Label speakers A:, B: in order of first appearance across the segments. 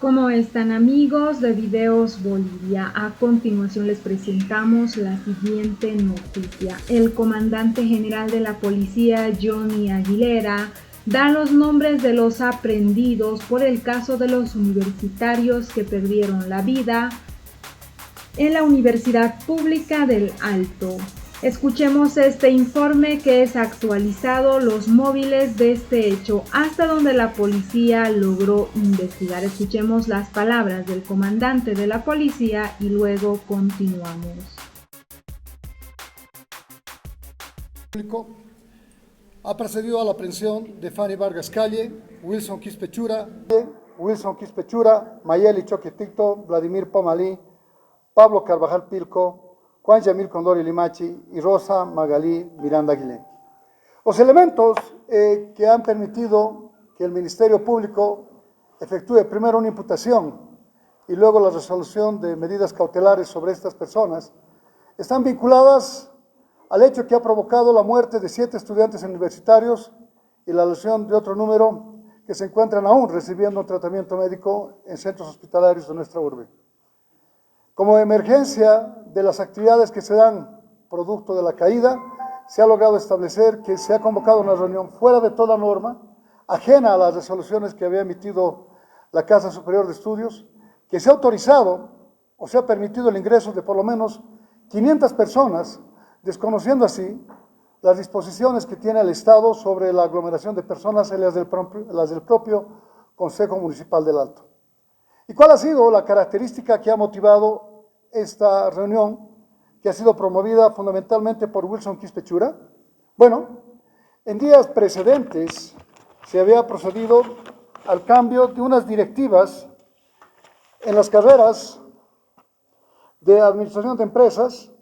A: ¿Cómo están, amigos de Videos Bolivia? A continuación les presentamos la siguiente noticia. El comandante general de la policía, Johnny Aguilera, da los nombres de los aprehendidos por el caso de los universitarios que perdieron la vida en la Universidad Pública del Alto. Escuchemos este informe que es actualizado los móviles de este hecho hasta donde la policía logró investigar. Escuchemos las palabras del comandante de la policía y luego continuamos.
B: Ha procedido a la aprehensión de Fanny Vargas Calle, Wilson Quispechura, Mayeli Choqueticto, Vladimir Pomalí, Pablo Carvajal Pilco, Juan Yamil Condori Limachi y Rosa Magalí Miranda Aguilé. Los elementos que han permitido que el Ministerio Público efectúe primero una imputación y luego la resolución de medidas cautelares sobre estas personas están vinculadas al hecho que ha provocado la muerte de 7 estudiantes universitarios y la lesión de otro número que se encuentran aún recibiendo un tratamiento médico en centros hospitalarios de nuestra urbe. Como emergencia de las actividades que se dan producto de la caída, se ha logrado establecer que se ha convocado una reunión fuera de toda norma, ajena a las resoluciones que había emitido la Casa Superior de Estudios, que se ha autorizado o se ha permitido el ingreso de por lo menos 500 personas, desconociendo así las disposiciones que tiene el Estado sobre la aglomeración de personas en las del propio Consejo Municipal del Alto. ¿Y cuál ha sido la característica que ha motivado esta reunión, que ha sido promovida fundamentalmente por Wilson Quispechura? Bueno, en días precedentes se había procedido al cambio de unas directivas en las carreras de administración de empresas,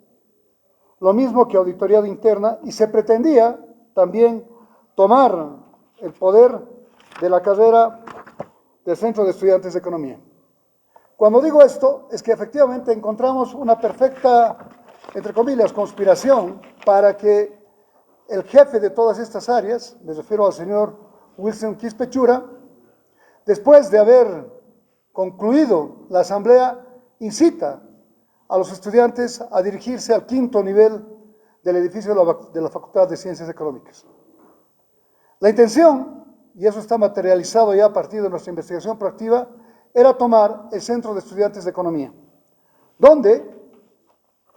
B: lo mismo que auditoría interna, y se pretendía también tomar el poder de la carrera del Centro de Estudiantes de Economía. Cuando digo esto, es que efectivamente encontramos una perfecta, entre comillas, conspiración para que el jefe de todas estas áreas, me refiero al señor Wilson Quispechura, después de haber concluido la asamblea, incita a los estudiantes a dirigirse al 5º nivel del edificio de la Facultad de Ciencias Económicas. La intención, y eso está materializado ya a partir de nuestra investigación proactiva, era tomar el Centro de Estudiantes de Economía, donde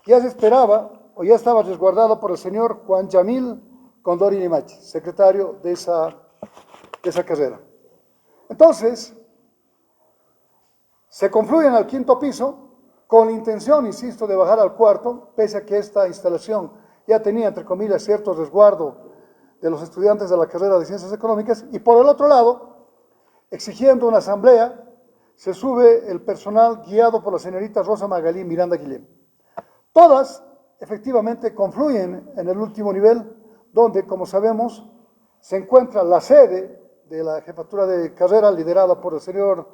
B: ya se esperaba o ya estaba resguardado por el señor Juan Yamil Condori Limachi, secretario de esa carrera. Entonces, se confluyen al 5º piso con la intención, insisto, de bajar al 4º, pese a que esta instalación ya tenía, entre comillas, cierto resguardo de los estudiantes de la carrera de Ciencias Económicas, y por el otro lado, exigiendo una asamblea, se sube el personal guiado por la señorita Rosa Magalí Miranda Aguilé. Todas, efectivamente, confluyen en el último nivel, donde, como sabemos, se encuentra la sede de la jefatura de carrera liderada por el señor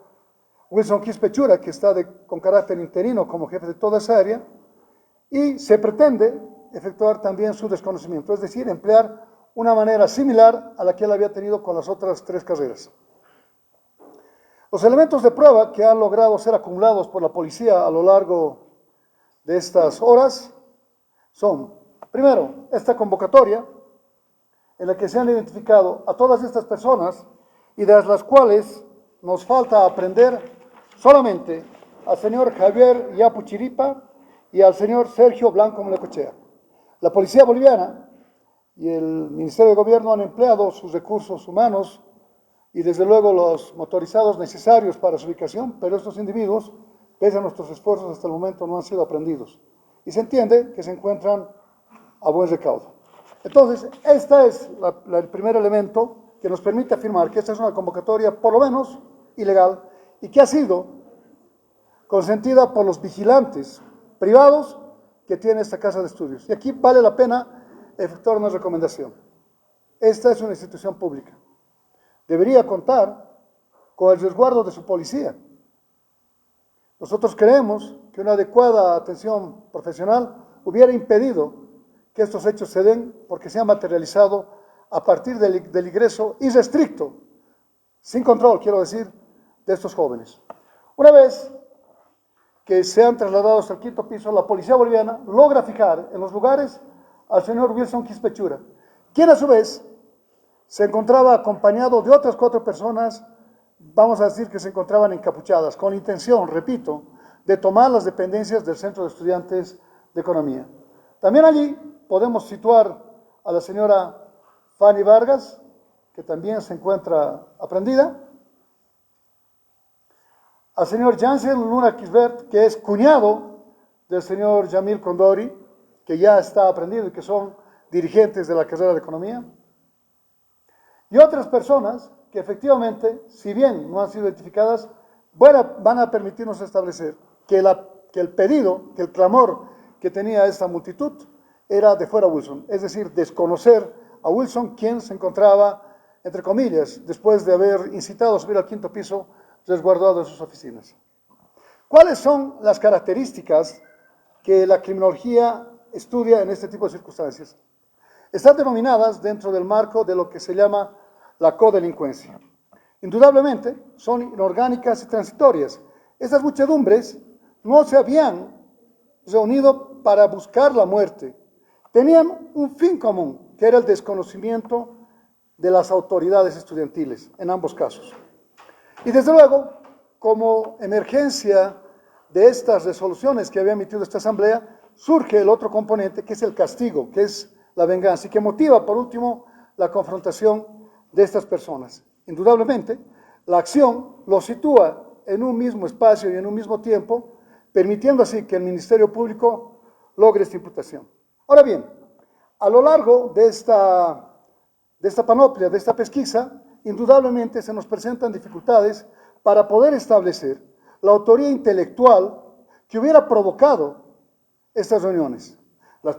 B: Wilson Quispechura, que está con carácter interino como jefe de toda esa área, y se pretende efectuar también su desconocimiento, es decir, emplear una manera similar a la que él había tenido con las otras 3 carreras. Los elementos de prueba que han logrado ser acumulados por la policía a lo largo de estas horas son, primero, esta convocatoria en la que se han identificado a todas estas personas y de las cuales nos falta aprender solamente al señor Javier Yapu Chiripa y al señor Sergio Blanco Melecochea. La policía boliviana y el Ministerio de Gobierno han empleado sus recursos humanos y desde luego los motorizados necesarios para su ubicación, pero estos individuos, pese a nuestros esfuerzos hasta el momento, no han sido aprendidos. Y se entiende que se encuentran a buen recaudo. Entonces, este es el primer elemento que nos permite afirmar que esta es una convocatoria, por lo menos, ilegal, y que ha sido consentida por los vigilantes privados que tiene esta casa de estudios. Y aquí vale la pena efectuar una recomendación. Esta es una institución pública. Debería contar con el resguardo de su policía. Nosotros creemos que una adecuada atención profesional hubiera impedido que estos hechos se den porque se han materializado a partir del ingreso irrestricto, sin control, quiero decir, de estos jóvenes. Una vez que sean trasladados al quinto piso, la policía boliviana logra fijar en los lugares al señor Wilson Quispechura, quien a su vez se encontraba acompañado de otras 4 personas, vamos a decir que se encontraban encapuchadas, con la intención, repito, de tomar las dependencias del Centro de Estudiantes de Economía. También allí podemos situar a la señora Fanny Vargas, que también se encuentra aprehendida, al señor Jansen Luna Quisbert, que es cuñado del señor Yamil Condori, que ya está aprendido y que son dirigentes de la carrera de Economía, y otras personas que efectivamente, si bien no han sido identificadas, van a permitirnos establecer que el pedido, que el clamor que tenía esta multitud era de fuera Wilson, es decir, desconocer a Wilson, quien se encontraba, entre comillas, después de haber incitado a subir al quinto piso, resguardado en sus oficinas. ¿Cuáles son las características que la criminología estudia en este tipo de circunstancias? Están denominadas dentro del marco de lo que se llama la codelincuencia. Indudablemente son inorgánicas y transitorias. Estas muchedumbres no se habían reunido para buscar la muerte. Tenían un fin común, que era el desconocimiento de las autoridades estudiantiles, en ambos casos. Y desde luego, como emergencia de estas resoluciones que había emitido esta asamblea, surge el otro componente, que es el castigo, que es la venganza, y que motiva, por último, la confrontación de estas personas. Indudablemente, la acción los sitúa en un mismo espacio y en un mismo tiempo, permitiendo así que el Ministerio Público logre esta imputación. Ahora bien, a lo largo de esta panoplia, de esta pesquisa, indudablemente se nos presentan dificultades para poder establecer la autoría intelectual que hubiera provocado estas reuniones. Las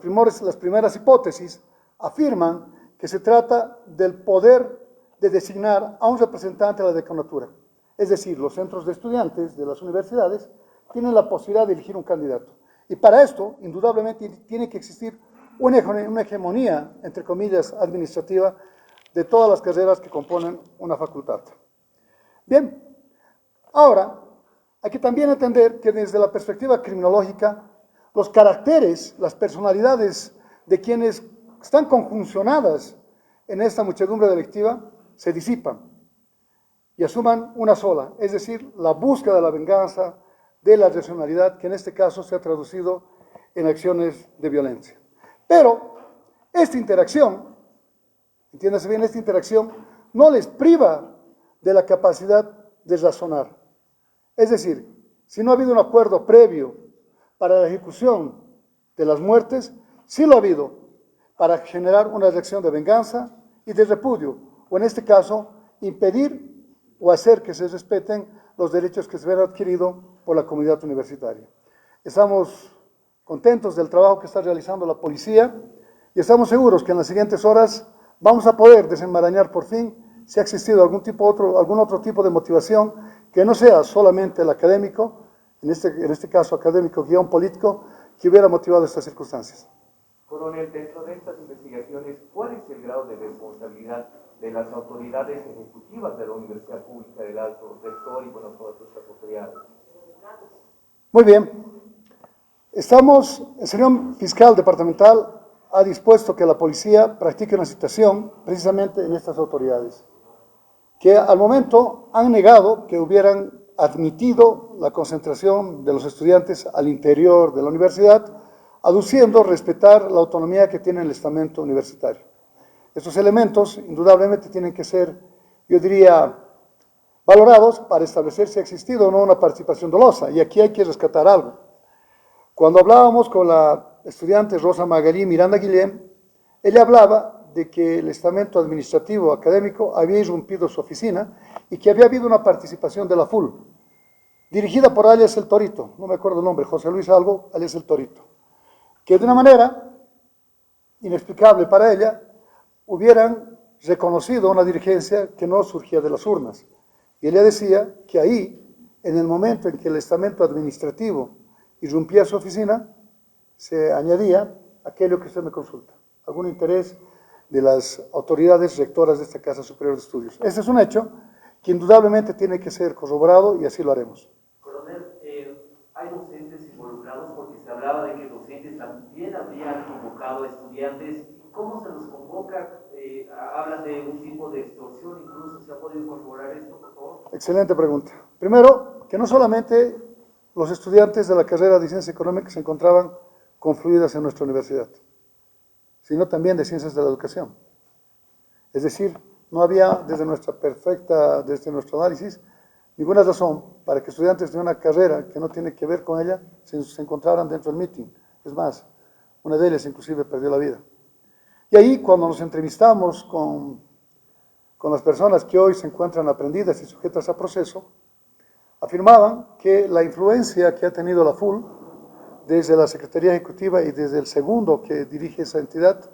B: primeras hipótesis afirman que se trata del poder de designar a un representante de la decanatura. Es decir, los centros de estudiantes de las universidades tienen la posibilidad de elegir un candidato. Y para esto, indudablemente, tiene que existir una hegemonía, entre comillas, administrativa de todas las carreras que componen una facultad. Bien, ahora hay que también entender que desde la perspectiva criminológica, los caracteres, las personalidades de quienes están conjuncionadas en esta muchedumbre delictiva se disipan y asuman una sola, es decir, la búsqueda de la venganza, de la racionalidad, que en este caso se ha traducido en acciones de violencia. Pero esta interacción, entiéndase bien, esta interacción no les priva de la capacidad de razonar. Es decir, si no ha habido un acuerdo previo para la ejecución de las muertes, sí lo ha habido para generar una reacción de venganza y de repudio, o en este caso, impedir o hacer que se respeten los derechos que se ven adquiridos por la comunidad universitaria. Estamos contentos del trabajo que está realizando la policía y estamos seguros que en las siguientes horas vamos a poder desenmarañar por fin si ha existido algún otro tipo de motivación que no sea solamente el académico, en este caso académico guión político, que hubiera motivado estas circunstancias.
C: Coronel, dentro de estas investigaciones, ¿cuál es el grado de responsabilidad de las autoridades ejecutivas de la Universidad Pública del Alto, rector y bueno, todas estas autoridades?
B: Muy bien. El señor fiscal departamental ha dispuesto que la policía practique una citación precisamente en estas autoridades, que al momento han negado que hubieran admitido la concentración de los estudiantes al interior de la universidad, aduciendo respetar la autonomía que tiene el estamento universitario. Estos elementos indudablemente tienen que ser, yo diría, valorados para establecer si ha existido o no una participación dolosa, y aquí hay que rescatar algo. Cuando hablábamos con la estudiante Rosa Magalí Miranda Guillén, ella hablaba de que el estamento administrativo académico había irrumpido su oficina y que había habido una participación de la FUL, dirigida por alias El Torito, no me acuerdo el nombre, José Luis algo, alias El Torito, que de una manera inexplicable para ella, hubieran reconocido una dirigencia que no surgía de las urnas. Y ella decía que ahí, en el momento en que el estamento administrativo irrumpía su oficina, se añadía aquello que usted me consulta, algún interés de las autoridades rectoras de esta Casa Superior de Estudios. Este es un hecho que indudablemente tiene que ser corroborado y así lo haremos.
C: de extorsión incluso? ¿Se ha podido corroborar esto, por favor?
B: Excelente pregunta. Primero, que no solamente los estudiantes de la carrera de Ciencias Económicas se encontraban confluidas en nuestra universidad, sino también de Ciencias de la Educación. Es decir, no había, desde nuestro análisis, ninguna razón para que estudiantes de una carrera que no tiene que ver con ella se encontraran dentro del meeting. Es más, una de ellas inclusive perdió la vida. Y ahí, cuando nos entrevistamos con las personas que hoy se encuentran aprendidas y sujetas a proceso, afirmaban que la influencia que ha tenido la FUL, desde la Secretaría Ejecutiva y desde el segundo que dirige esa entidad,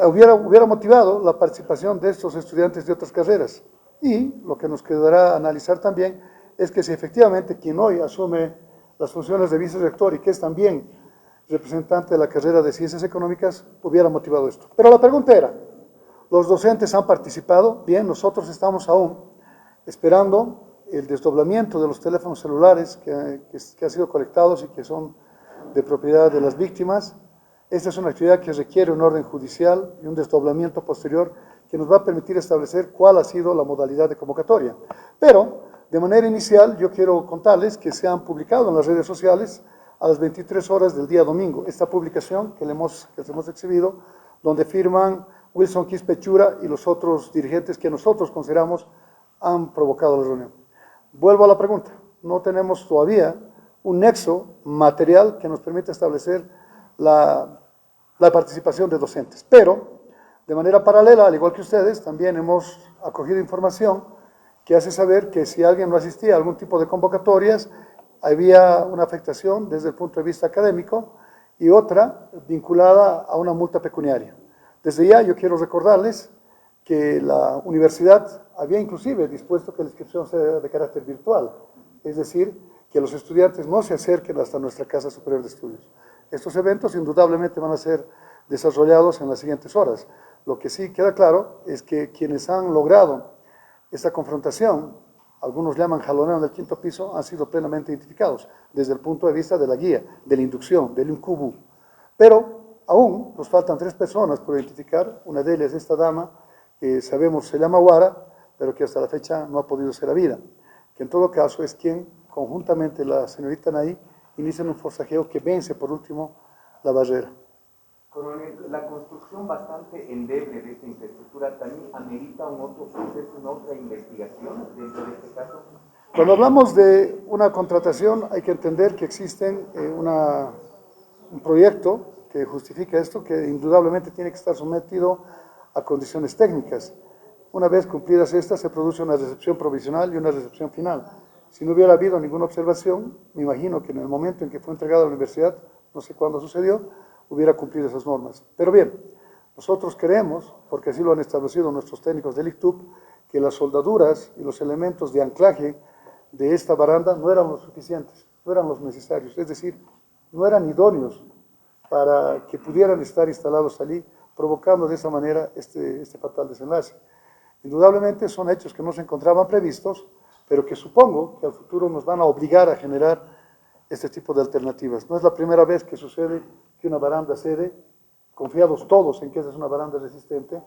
B: hubiera motivado la participación de estos estudiantes de otras carreras. Y lo que nos quedará analizar también es que si efectivamente quien hoy asume las funciones de vicerrector y que es también representante de la carrera de Ciencias Económicas, hubiera motivado esto. Pero la pregunta era, ¿los docentes han participado? Bien, nosotros estamos aún esperando el desdoblamiento de los teléfonos celulares que han sido colectados y que son de propiedad de las víctimas. Esta es una actividad que requiere un orden judicial y un desdoblamiento posterior que nos va a permitir establecer cuál ha sido la modalidad de convocatoria. Pero, de manera inicial, yo quiero contarles que se han publicado en las redes sociales a las 23 horas del día domingo esta publicación que les hemos exhibido, donde firman Wilson Quispechura y los otros dirigentes que nosotros consideramos han provocado la reunión. Vuelvo a la pregunta, no tenemos todavía un nexo material que nos permita establecer la participación de docentes, pero de manera paralela, al igual que ustedes, también hemos acogido información que hace saber que si alguien no asistía a algún tipo de convocatorias, había una afectación desde el punto de vista académico y otra vinculada a una multa pecuniaria. Desde ya yo quiero recordarles que la universidad había inclusive dispuesto que la inscripción sea de carácter virtual, es decir, que los estudiantes no se acerquen hasta nuestra Casa Superior de Estudios. Estos eventos indudablemente van a ser desarrollados en las siguientes horas. Lo que sí queda claro es que quienes han logrado esta confrontación, algunos llaman jaloneo en el quinto piso, han sido plenamente identificados desde el punto de vista de la guía, de la inducción, del incubo. Pero aún nos faltan 3 personas por identificar, una de ellas esta dama, que sabemos se llama Guara, pero que hasta la fecha no ha podido ser habida, que en todo caso es quien, conjuntamente la señorita Naí, inician un forcejeo que vence por último la barrera.
C: Coronel, la construcción bastante endeble de esta infraestructura también amerita un otro proceso, una otra investigación dentro de este caso.
B: Cuando hablamos de una contratación hay que entender que existe un proyecto que justifica esto, que indudablemente tiene que estar sometido a condiciones técnicas. Una vez cumplidas estas, se produce una recepción provisional y una recepción final. Si no hubiera habido ninguna observación, me imagino que en el momento en que fue entregado a la universidad, no sé cuándo sucedió, hubiera cumplido esas normas. Pero bien, nosotros creemos, porque así lo han establecido nuestros técnicos del ICTUB, que las soldaduras y los elementos de anclaje de esta baranda no eran los suficientes, no eran los necesarios, es decir, no eran idóneos para que pudieran estar instalados allí, provocando de esa manera este fatal desenlace. Indudablemente son hechos que no se encontraban previstos, pero que supongo que al futuro nos van a obligar a generar este tipo de alternativas. No es la primera vez que sucede que una baranda cede, confiados todos en que esa es una baranda resistente,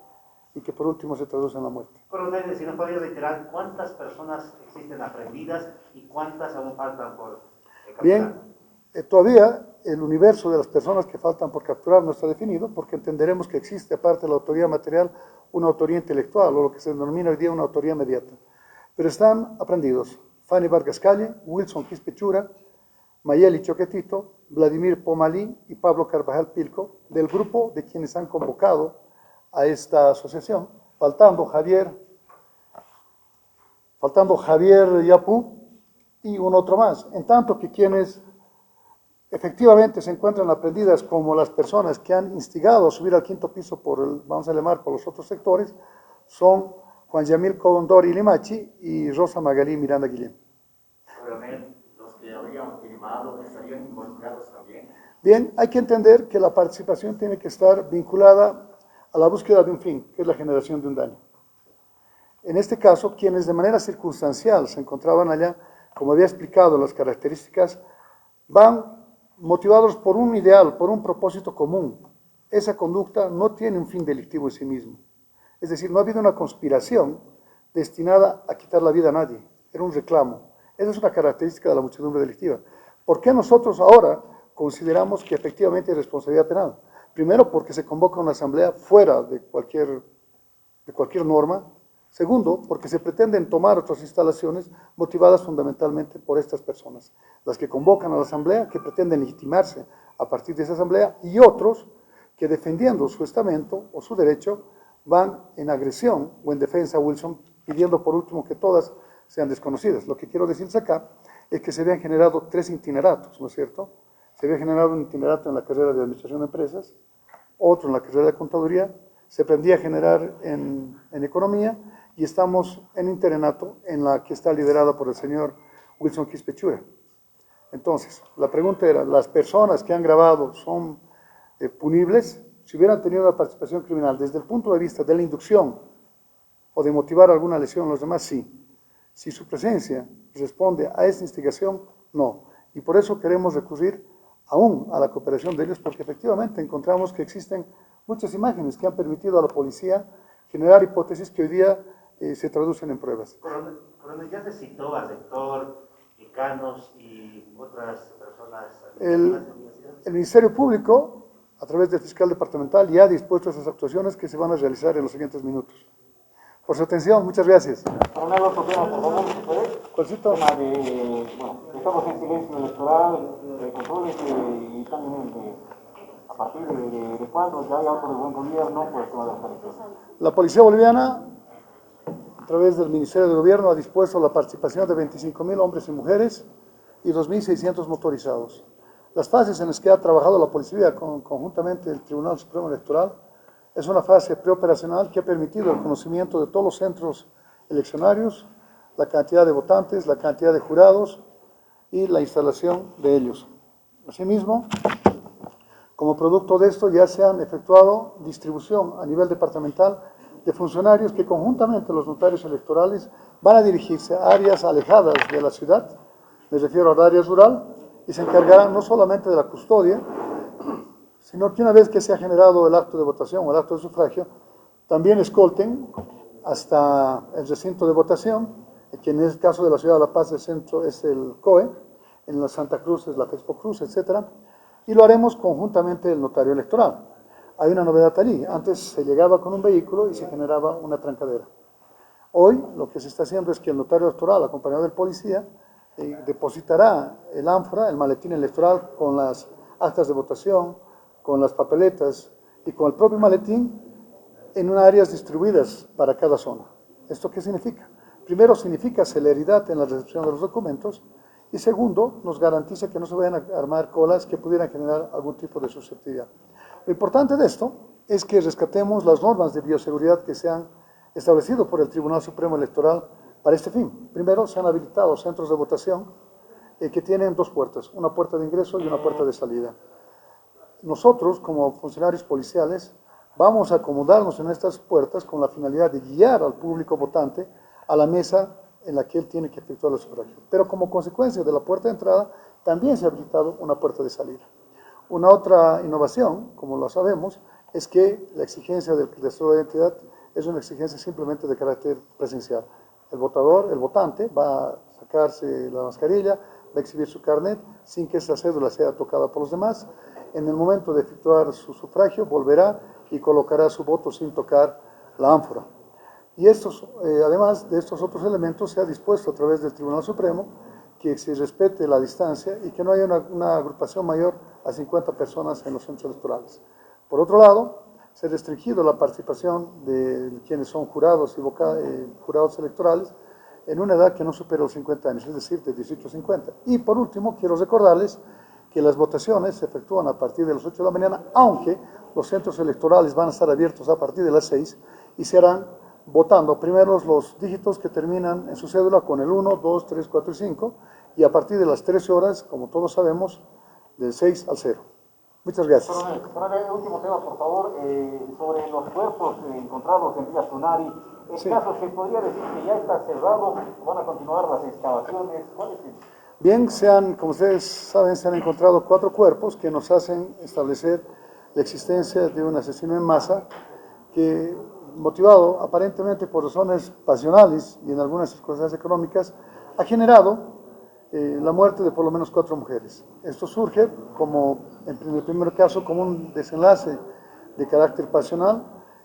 B: y que por último se traduce en la muerte.
D: Coronel, si nos podría reiterar cuántas personas existen aprendidas y cuántas aún faltan por capturar.
B: Bien, todavía el universo de las personas que faltan por capturar no está definido, porque entenderemos que existe, aparte de la autoría material, una autoría intelectual, o lo que se denomina hoy día una autoría mediata. Pero están aprendidos Fanny Vargas Calle, Wilson Quispechura, Mayeli Choquetito, Vladimir Pomalí y Pablo Carvajal Pilco, del grupo de quienes han convocado a esta asociación, faltando Javier Yapú y un otro más, en tanto que quienes efectivamente se encuentran aprendidas como las personas que han instigado a subir al quinto piso vamos a llamar, por los otros sectores, son Juan Yamil Condori Limachi y Rosa Magalí Miranda Guillén.
E: Coronel, los que habrían firmado estarían involucrados también.
B: Bien, hay que entender que la participación tiene que estar vinculada a la búsqueda de un fin, que es la generación de un daño. En este caso, quienes de manera circunstancial se encontraban allá, como había explicado las características, van motivados por un ideal, por un propósito común. Esa conducta no tiene un fin delictivo en sí mismo. Es decir, no ha habido una conspiración destinada a quitar la vida a nadie, era un reclamo. Esa es una característica de la muchedumbre delictiva. ¿Por qué nosotros ahora consideramos que efectivamente hay responsabilidad penal? Primero, porque se convoca una asamblea fuera de cualquier norma. Segundo, porque se pretenden tomar otras instalaciones motivadas fundamentalmente por estas personas, las que convocan a la asamblea, que pretenden legitimarse a partir de esa asamblea, y otros que defendiendo su estamento o su derecho van en agresión o en defensa a Wilson, pidiendo por último que todas sean desconocidas. Lo que quiero decirles acá es que se habían generado 3 itineratos, ¿no es cierto? Se había generado un itinerato en la carrera de Administración de Empresas, otro en la carrera de Contaduría, se pretendía generar en Economía, y estamos en interinato en la que está liderada por el señor Wilson Quispe-Chura. Entonces, la pregunta era, ¿las personas que han grabado son punibles? Si hubieran tenido una participación criminal desde el punto de vista de la inducción o de motivar alguna lesión a los demás, sí. Si su presencia responde a esa instigación, no. Y por eso queremos recurrir aún a la cooperación de ellos, porque efectivamente encontramos que existen muchas imágenes que han permitido a la policía generar hipótesis que hoy día se traducen en pruebas.
D: Coronel, ya se citó al rector, decanos y otras personas.
B: El Ministerio Público, a través del fiscal departamental, ya ha dispuesto esas actuaciones que se van a realizar en los siguientes minutos. Por su atención, muchas gracias.
F: Coronel, otro tema, por favor, si puede.
B: ¿Cuálcito?
F: Tema de, bueno, estamos en silencio electoral, de controles y también a partir de cuándo ya hay auto de buen gobierno por el tema de las elecciones.
B: La Policía Boliviana, a través del Ministerio de Gobierno, ha dispuesto la participación de 25.000 hombres y mujeres y 2.600 motorizados. Las fases en las que ha trabajado la Policía conjuntamente el Tribunal Supremo Electoral es una fase preoperacional que ha permitido el conocimiento de todos los centros eleccionarios, la cantidad de votantes, la cantidad de jurados y la instalación de ellos. Asimismo, como producto de esto ya se han efectuado distribución a nivel departamental de funcionarios que conjuntamente los notarios electorales van a dirigirse a áreas alejadas de la ciudad, me refiero a áreas rural, y se encargarán no solamente de la custodia, sino que una vez que se ha generado el acto de votación o el acto de sufragio, también escolten hasta el recinto de votación, que en el caso de la ciudad de La Paz el centro es el COE, en la Santa Cruz es la Fespo Cruz, etc. Y lo haremos conjuntamente el notario electoral. Hay una novedad allí, antes se llegaba con un vehículo y se generaba una trancadera. Hoy lo que se está haciendo es que el notario electoral, acompañado del policía, depositará el ánfora, el maletín electoral, con las actas de votación, con las papeletas y con el propio maletín en unas áreas distribuidas para cada zona. ¿Esto qué significa? Primero, significa celeridad en la recepción de los documentos, y segundo, nos garantiza que no se vayan a armar colas que pudieran generar algún tipo de susceptibilidad. Lo importante de esto es que rescatemos las normas de bioseguridad que se han establecido por el Tribunal Supremo Electoral para este fin. Primero, se han habilitado centros de votación que tienen 2 puertas, una puerta de ingreso y una puerta de salida. Nosotros, como funcionarios policiales, vamos a acomodarnos en estas puertas con la finalidad de guiar al público votante a la mesa en la que él tiene que efectuar el sufragio. Pero como consecuencia de la puerta de entrada, también se ha habilitado una puerta de salida. Una otra innovación, como lo sabemos, es que la exigencia del registro de identidad es una exigencia simplemente de carácter presencial. El votante, va a sacarse la mascarilla, va a exhibir su carnet sin que esa cédula sea tocada por los demás. En el momento de efectuar su sufragio, volverá y colocará su voto sin tocar la ánfora. Y además de estos otros elementos, se ha dispuesto a través del Tribunal Supremo que se respete la distancia y que no haya una agrupación mayor a 50 personas en los centros electorales. Por otro lado, se ha restringido la participación de quienes son jurados y jurados electorales en una edad que no supera los 50 años, es decir, de 18 a 50. Y por último, quiero recordarles que las votaciones se efectúan a partir de las 8 de la mañana, aunque los centros electorales van a estar abiertos a partir de las 6 y se harán votando primero los dígitos que terminan en su cédula con el 1, 2, 3, 4 y 5, y a partir de las 13 horas, como todos sabemos, del 6 al 0. Muchas gracias.
F: Coronel, el último tema, por favor, sobre los cuerpos encontrados en Villa Sunari. En
B: Sí.
F: caso, ¿se podría decir que ya está cerrado? ¿Van a continuar las excavaciones? ¿Cuál es el...?
B: Bien, como ustedes saben, se han encontrado 4 cuerpos que nos hacen establecer la existencia de un asesino en masa que motivado aparentemente por razones pasionales y en algunas circunstancias económicas, ha generado la muerte de por lo menos 4 mujeres. Esto surge, como en el primer caso, como un desenlace de carácter pasional,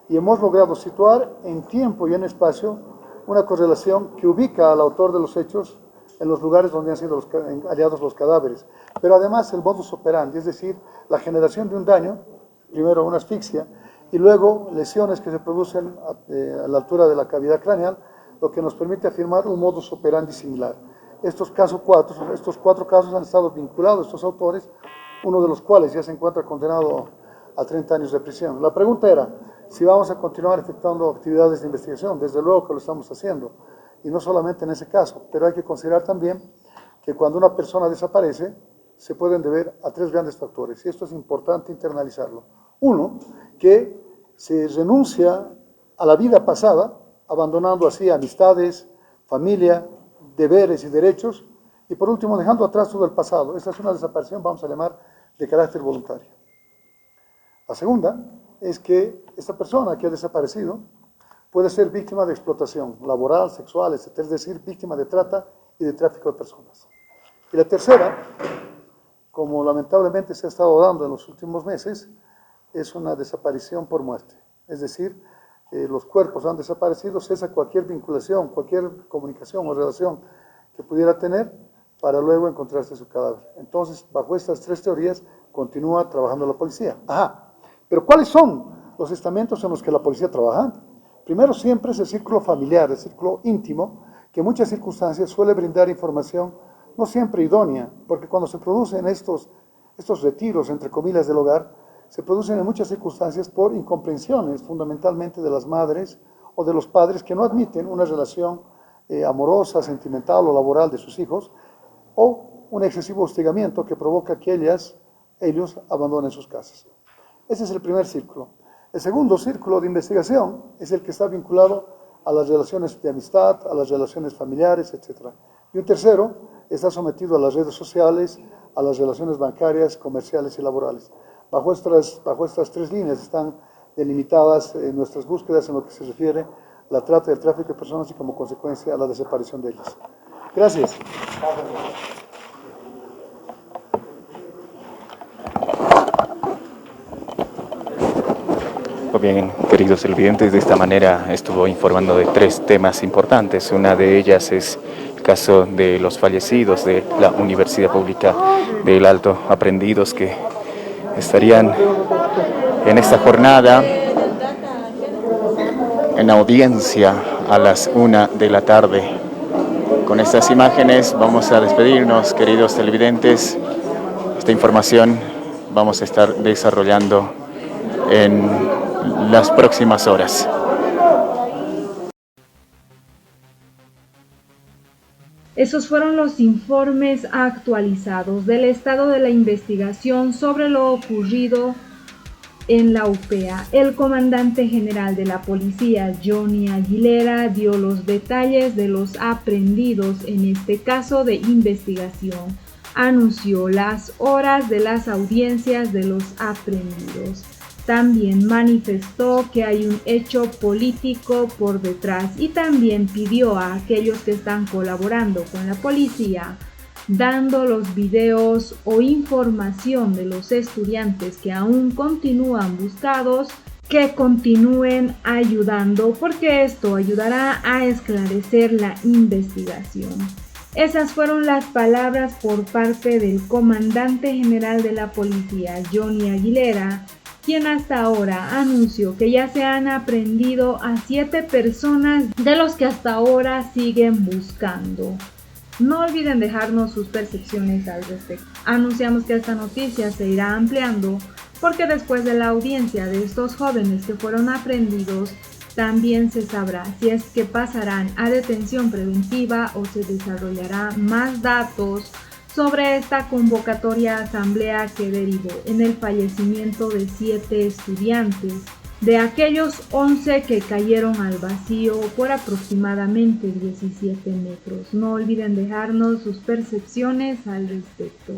B: y hemos logrado situar en tiempo y en espacio una correlación que ubica al autor de los hechos en los lugares donde han sido hallados los cadáveres. Pero además el modus operandi, es decir, la generación de un daño, primero una asfixia, y luego lesiones que se producen a la altura de la cavidad craneal, lo que nos permite afirmar un modus operandi similar. Estos 4 casos han estado vinculados a estos autores, uno de los cuales ya se encuentra condenado a 30 años de prisión. La pregunta era si vamos a continuar efectuando actividades de investigación. Desde luego que lo estamos haciendo, y no solamente en ese caso, pero hay que considerar también que cuando una persona desaparece, se pueden deber a 3 grandes factores, y esto es importante internalizarlo. Uno, que se renuncia a la vida pasada, abandonando así amistades, familia, deberes y derechos, y por último dejando atrás todo el pasado. Esta es una desaparición, vamos a llamar, de carácter voluntario. La segunda es que esta persona que ha desaparecido puede ser víctima de explotación laboral, sexual, etc., es decir, víctima de trata y de tráfico de personas. Y la tercera, como lamentablemente se ha estado dando en los últimos meses, es una desaparición por muerte, es decir, los cuerpos han desaparecido, cesa cualquier vinculación, cualquier comunicación o relación que pudiera tener para luego encontrarse su cadáver. Entonces, bajo estas 3 teorías, continúa trabajando la policía. Pero ¿cuáles son los estamentos en los que la policía trabaja? Primero siempre es el círculo familiar, el círculo íntimo, que en muchas circunstancias suele brindar información no siempre idónea, porque cuando se producen estos retiros, entre comillas, del hogar, se producen en muchas circunstancias por incomprensiones, fundamentalmente de las madres o de los padres que no admiten una relación amorosa, sentimental o laboral de sus hijos, o un excesivo hostigamiento que provoca que ellos abandonen sus casas. Ese es el primer círculo. El segundo círculo de investigación es el que está vinculado a las relaciones de amistad, a las relaciones familiares, etc. Y un tercero está sometido a las redes sociales, a las relaciones bancarias, comerciales y laborales. Bajo estas 3 líneas están delimitadas nuestras búsquedas en lo que se refiere a la trata y el tráfico de personas y como consecuencia a la desaparición de ellas. Gracias.
G: Bien, queridos televidentes, de esta manera estuvo informando de 3 temas importantes. Una de ellas es el caso de los fallecidos de la Universidad Pública del Alto, aprendidos que estarían en esta jornada en audiencia a las 1 de la tarde. Con estas imágenes vamos a despedirnos, queridos televidentes. Esta información vamos a estar desarrollando en las próximas horas.
A: Esos fueron los informes actualizados del estado de la investigación sobre lo ocurrido en la UPEA. El comandante general de la policía, Johnny Aguilera, dio los detalles de los aprehendidos en este caso de investigación. Anunció las horas de las audiencias de los aprehendidos. También manifestó que hay un hecho político por detrás y también pidió a aquellos que están colaborando con la policía, dando los videos o información de los estudiantes que aún continúan buscados, que continúen ayudando, porque esto ayudará a esclarecer la investigación. Esas fueron las palabras por parte del comandante general de la policía, Johnny Aguilera, quien hasta ahora anunció que ya se han aprehendido a 7 personas de los que hasta ahora siguen buscando. No olviden dejarnos sus percepciones al respecto. Anunciamos que esta noticia se irá ampliando porque después de la audiencia de estos jóvenes que fueron aprehendidos, también se sabrá si es que pasarán a detención preventiva o se desarrollará más datos sobre esta convocatoria asamblea que derivó en el fallecimiento de 7 estudiantes, de aquellos 11 que cayeron al vacío por aproximadamente 17 metros. No olviden dejarnos sus percepciones al respecto.